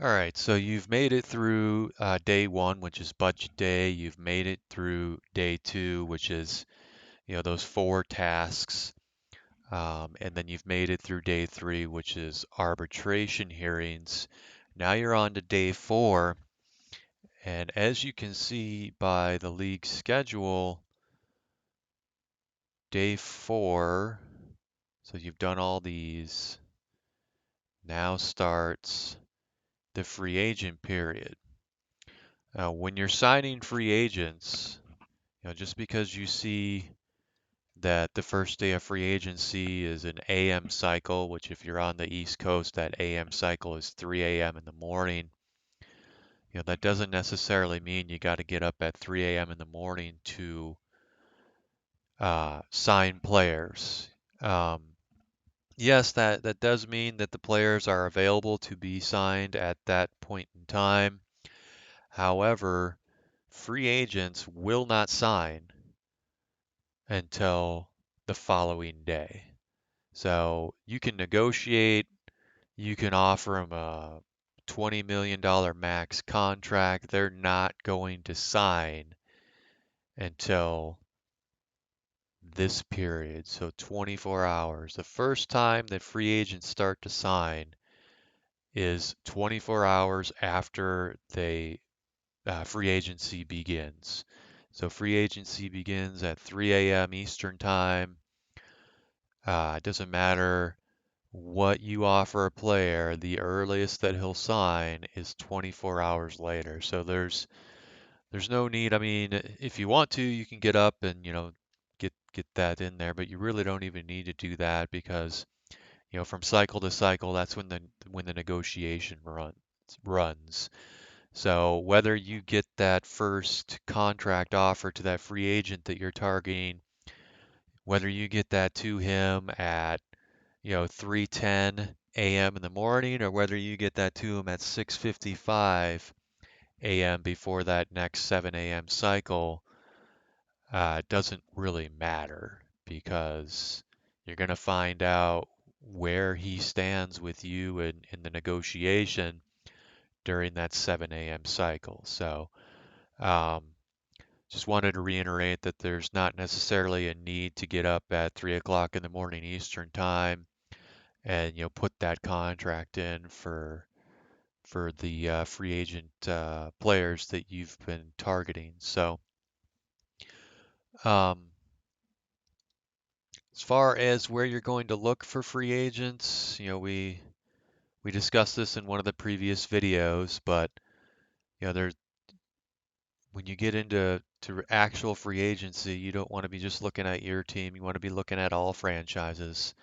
All right, so you've made it through day one, which is budget day. You've made it through day two, which is, those four tasks. And then you've made it through day three, which is arbitration hearings. Now you're on to day four. And as you can see by the league schedule, day four, so you've done all these, now starts the free agent period. When you're signing free agents, just because you see that the first day of free agency is an AM cycle, which if you're on the East Coast, that AM cycle is 3 a.m. in the morning. That doesn't necessarily mean you got to get up at 3 a.m. in the morning to sign players. Um, yes, that does mean that the players are available to be signed at that point in time. However, free agents will not sign until the following day. So you can negotiate, you can offer them a $20 million max contract. They're not going to sign until this period, so 24 hours. The first time that free agents start to sign is 24 hours after they free agency begins. So free agency begins at 3 a.m. Eastern time. It doesn't matter what you offer a player, the earliest that he'll sign is 24 hours later. So there's no need. I mean, if you want to, you can get up and, get that in there, but you really don't even need to do that because, from cycle to cycle, that's when the negotiation runs. So whether you get that first contract offer to that free agent that you're targeting, whether you get that to him at 3:10 a.m. in the morning, or whether you get that to him at 6:55 a.m. before that next 7 a.m. cycle, doesn't really matter because you're going to find out where he stands with you in the negotiation during that 7 a.m. cycle. So, um, just wanted to reiterate that there's not necessarily a need to get up at 3 o'clock in the morning Eastern time and put that contract in for the free agent players that you've been targeting. So, um, as far as where you're going to look for free agents, we discussed this in one of the previous videos, but there's when you get into actual free agency, you don't want to be just looking at your team. You want to be looking at all franchises.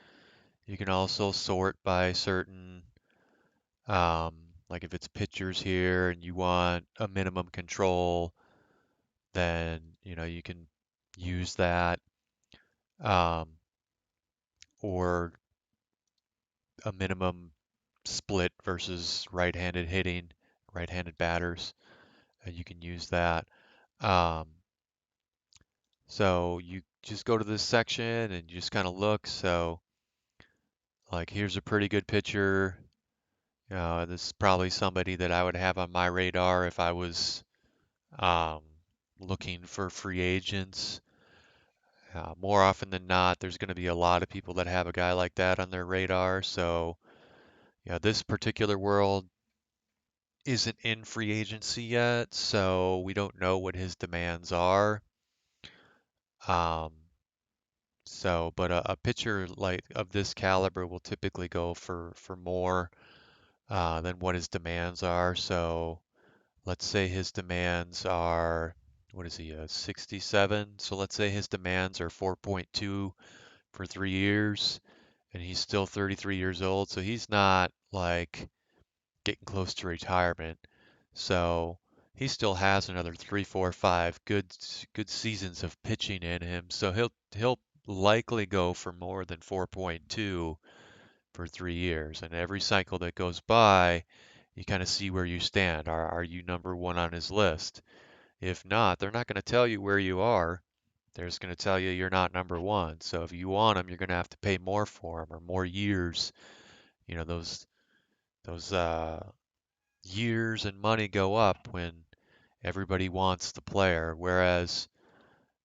You can also sort by certain Um, like if it's pitchers here and you want a minimum control, then you can use that, um, or a minimum split versus right-handed hitting, right-handed batters. You can use that. Um, so you just go to this section and just kind of look. So like here's a pretty good pitcher. This is probably somebody that I would have on my radar if I was um, looking for free agents. More often than not, there's going to be a lot of people that have a guy like that on their radar. So, this particular world isn't in free agency yet, so we don't know what his demands are. Um, but a pitcher like of this caliber will typically go for more than what his demands are. So, let's say his demands are, what is he, 67? So let's say his demands are 4.2 for 3 years, and he's still 33 years old, so he's not like getting close to retirement. So he still has another 3, 4, 5 good seasons of pitching in him. So he'll likely go for more than 4.2 for 3 years. And every cycle that goes by, you kind of see where you stand. Are you number one on his list? If not, they're not going to tell you where you are. They're just going to tell you you're not number one. So if you want them, you're going to have to pay more for them or more years. Those years and money go up when everybody wants the player. Whereas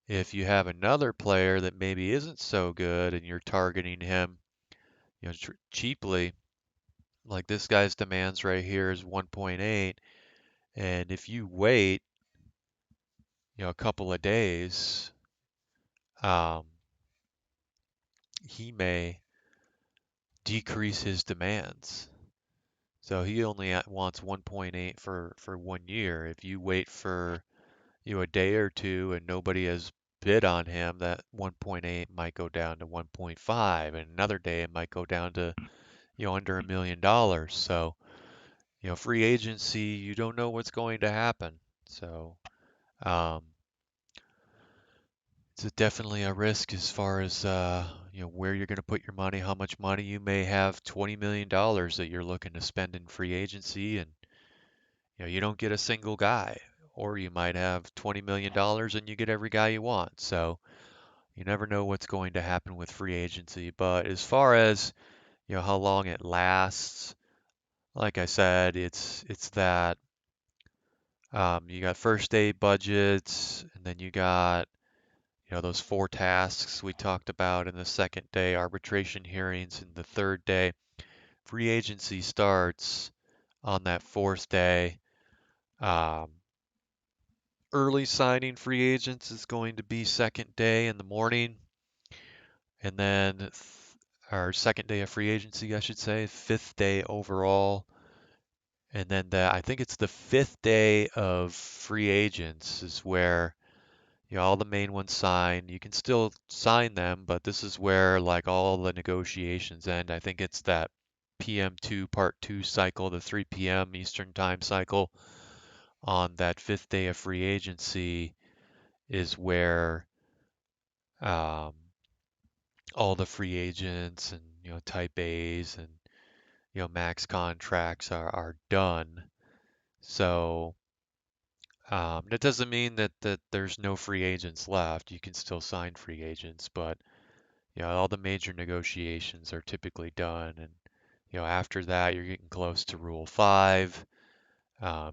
if you have another player that maybe isn't so good and you're targeting him, cheaply, like this guy's demands right here is 1.8, and if you wait, a couple of days, um, he may decrease his demands. So he only wants 1.8 for 1 year. If you wait for a day or two and nobody has bid on him, that 1.8 might go down to 1.5, and another day it might go down to under $1 million. So free agency, you don't know what's going to happen. So um, it's definitely a risk as far as where you're going to put your money, how much money you may have. $20 million that you're looking to spend in free agency, and you don't get a single guy, or you might have $20 million and you get every guy you want. So you never know what's going to happen with free agency. But as far as how long it lasts, like I said, it's that you got first day budgets, and then you got those 4 tasks we talked about in the second day, arbitration hearings in the third day. Free agency starts on that fourth day. Um, Early signing free agents is going to be second day in the morning, and then our second day of free agency, I should say, fifth day overall. And then I think it's the fifth day of free agents is where all the main ones sign. You can still sign them, but this is where like all the negotiations end. I think it's that PM2 Part 2 cycle, the 3 p.m. Eastern Time cycle on that fifth day of free agency is where um, all the free agents and type A's and max contracts are done. So that doesn't mean that there's no free agents left. You can still sign free agents, but all the major negotiations are typically done, and after that you're getting close to Rule 5.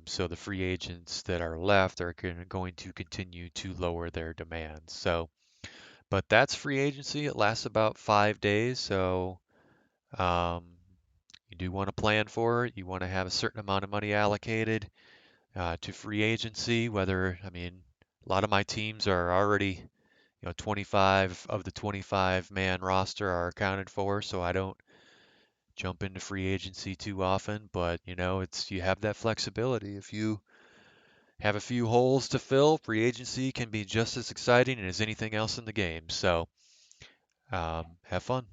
So the free agents that are left are going to continue to lower their demands. So, but that's free agency. It lasts about 5 days, so um, you do want to plan for it. You want to have a certain amount of money allocated to free agency. I mean, a lot of my teams are already 25 of the 25 man roster are accounted for, so I don't jump into free agency too often, but you have that flexibility. If you have a few holes to fill, free agency can be just as exciting as anything else in the game. So, have fun.